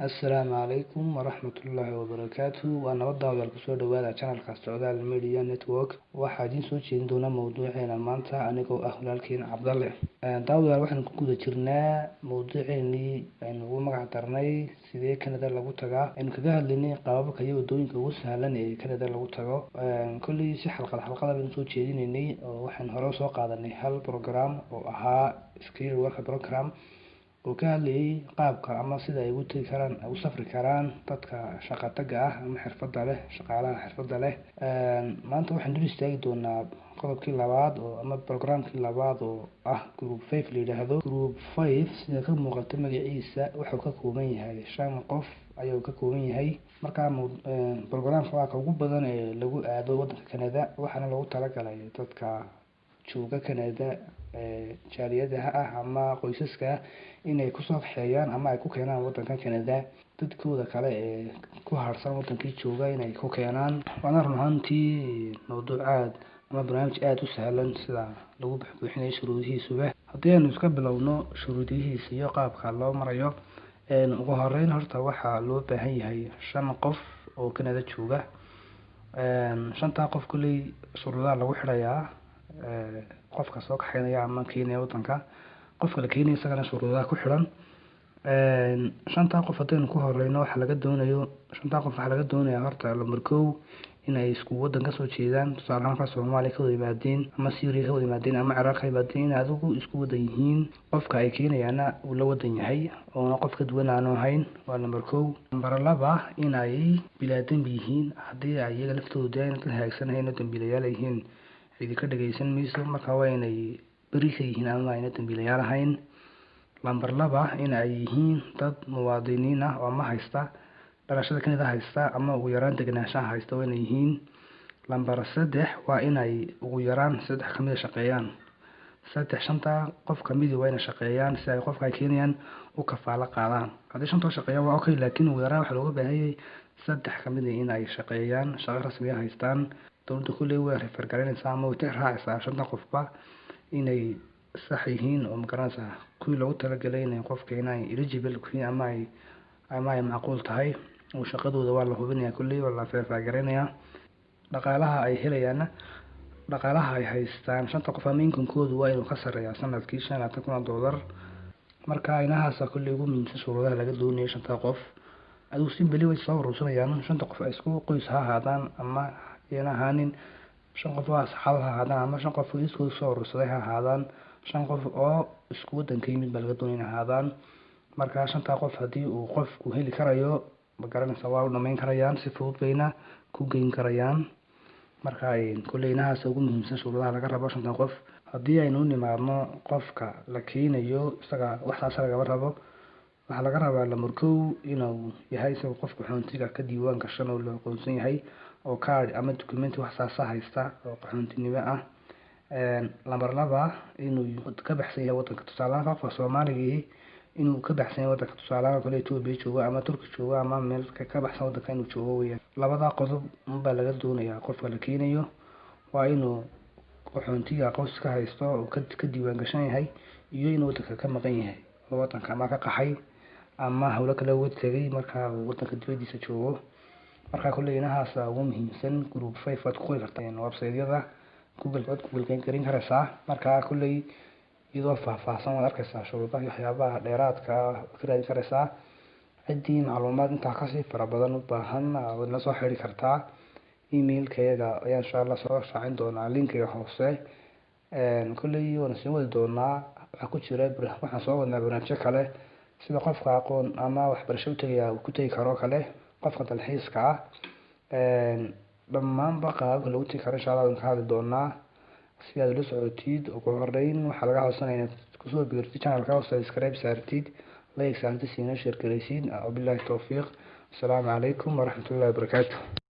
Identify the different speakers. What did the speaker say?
Speaker 1: Asalaamu calaykum waraxmatullaahi wabarakaatuh. Waa nabad daawadayaal kusoo dhawaada channelka Socdaal Media Network. Waxaa idiin soo jeedin doona mowduuceena maanta anigoo ah walaalkiin Cabdalle. Daawadayaal waxaan ku guda jirnaa mowduuceenii aynu ugu magac darnay sidee Canada lagu tagaa. Aynu kaga hadlaynay qaababka iyo waddooyinka ugu sahlan ee Canada lagu tago. Kolley si xalqad baynu soo jeedinaynay oo waxaan hore soo qaadanay hal program oo ahaa Skill Worker Program oo ka hadlayay qaabka ama sida ay ugu tagi karaan u safri karaan dadka shaqo tagga ah ama xirfadda leh shaqaalaha xirfadda leh. Maanta waxaan dul istaagi doonaa qodobkii labaad oo ama programkii labaad oo ah Group 5 la yiraahdo. Group 5 sida ka muuqata magaciisa wuxuu ka kooban yahay 5 qof ayuu ka kooban yahay. Marka programka waa ka ugu badan ee lagu aado waddanka Canada waxaana loogu talagalay dadka jooga Canada jaaliyadaha ah ama qoysaska inay ku soo kaxeeyaan ama ay ku keenaan waddanka Canada dadkooda kale ee ku harsan waddankii jooga inay ku keenaan. Waana run ahaantii mowduuc ama barnaamij aad u sahlan sida lagu buuxinayo shuruudihiisuba. Haddii aynu iska bilowno shuruudihiisa iyo qaabka loo marayo, ugu horreyn horta waxaa loo baahan yahay 5 qof oo Canada jooga. 5 qof kolley shuruudaha lagu xirayaa qofka soo kaxeynaya ama keenaya waddanka, qofka la keenayo isagana shuruudaha ku xiran. 5 qof haddaynu ku horreyno waxaa laga doonayaa horta lambar 1 in ay isku waddan ka soo jeedaan, tusaale ahaan Soomaaliya ka wada yimaadeen ama Syria ka wada yimaadeen ama Ciraaq ka yimaadeen, in adigu isku waddan yihiin. Qofka ay keenayaana uu la waddan yahay oona qof ka duwan aanu ahayn, waa lambar 1. Lambar 2 in ay bilaadan yihiin, haddii ay iyaga laftooda ay la haagsanayn oo dambiilayaal yihiin cidi ka dhageysan mayso, marka waa inay beri ka yihiin ama ayna dambiilayaal ahayn. Lambar 2 in ay yihiin dad muwaadiniin ah oo ama haysta dhalashada Canada haysta ama ugu yaraan deganaanshaha haysta waa inay yihiin. Lambar 3 waa in ay ugu yaraan 3 ka mid shaqeeyaan. 5 qof ka mid waa inay shaqeeyaan si ay qofka ay keenayaan u kafaalo qaadaan. Haddii 5 shaqeeyaan waa okay, laakiin ugu yaraan waxaa looga baahan yahay 3 ka mid in ay shaqeeyaan, shaqo rasmi ah haystaan. Dowladda kolley way refer gareynaysaa ama way raacaysaa 5 qofba inay sax yihiin oo magaranaysaa kuwii loogu talagalay inay qofka inay eligible ku yihiin ama ay macquul tahay oo shaqadooda waa la hubinayaa kolley waa la refer gareynayaa. Dhaqaalaha ay helayaan dhaqaalaha ay haystaan 5 qof ama inconkoodu waa inuu ka sareeyaa sanadkii $25,000. Marka inahaas kolley ugu muhiimsan shuruudaha laga doonayo 5 qof. Adigu si beli way soo urursanayaan 5 qof ay isku qoys ha ahaadaan ama ayna ahaanin, 5 qof oo asxaab ha ahaadaan ama 5 qof oo isku soo urursaday ha ahaadaan, 5 qof oo isku waddan ka yimid baa laga doonaya inay ahaadaan. Marka 5 qof haddii uu qofku heli karayo magaranaysaa waa u dhammayn karayaan, si fudud bayna ku geyn karayaan. Marka kolley inahaas ugu muhiimsan shuruudaha laga rabo 5 qof. Haddii aynu u nimaadno qofka la keenayo isaga waxaas laga rabo, waxaa laga rabaa lambar 1 inuu yahay isagoo qofka qaxoontiga ka diiwaan gashan oo loo aqoonsan yahay oo card ama document waxaas haysta oo qaxoontinimo ah. Lambar 2 inuu ka baxsan yahay waddanka, tusaale ahaan qofka Soomaaliga inuu ka baxsan yahay waddanka, tusaale ahaan kale Itoobiya jooga ama Turki jooga ama meel ka baxsan waddanka inuu joogo weeyaan. Labada qodob baa laga doonayaa qofka la keenayo, waa inuu qaxoontiga qoyska haysto oo ka diiwaan gashan yahay iyo inuu waddanka ka maqan yahay oo waddanka ama ka qaxay ama hawlo kale uga tagay marka uu waddanka dibadiisa joogo. Marka kolley inahaas ugu muhiimsan. Group 5 waad ku qori kartaa website-yada Google garin karaysaa. Marka kolley iyadoo faahfaahsan waad arkaysaa shuruudaha iyo waxyaabaha dheeraadka ah ka raadin karaysaa. Ciddii macluumaad intaa ka sii fara badan u baahan waad la soo xiriiri kartaa. Email-kayga ayaan insha Allah soo shaacin doonaa link-ga hoose. Kolley waan sii wadi doonaa waxa ku jira waxaan soo wadnaa barnaamijyo kale sida qofka aqoon ama waxbarasho u tagaya uu ku tagi karo kale, qofka dalxiiska ah. Dhammaanba qaababka lagu tagi karo insha Allah waan ka hadli doonaa si aad ula socotid. Ugu horreyn waxaa laga codsanayaa inaad ku soo biirtid channelka oo subscribe saartid, like saartid, siina share gareysid. Wabillahi tawfiiq. Assalaamu calaykum waraxmatullaahi wabarakaatuh.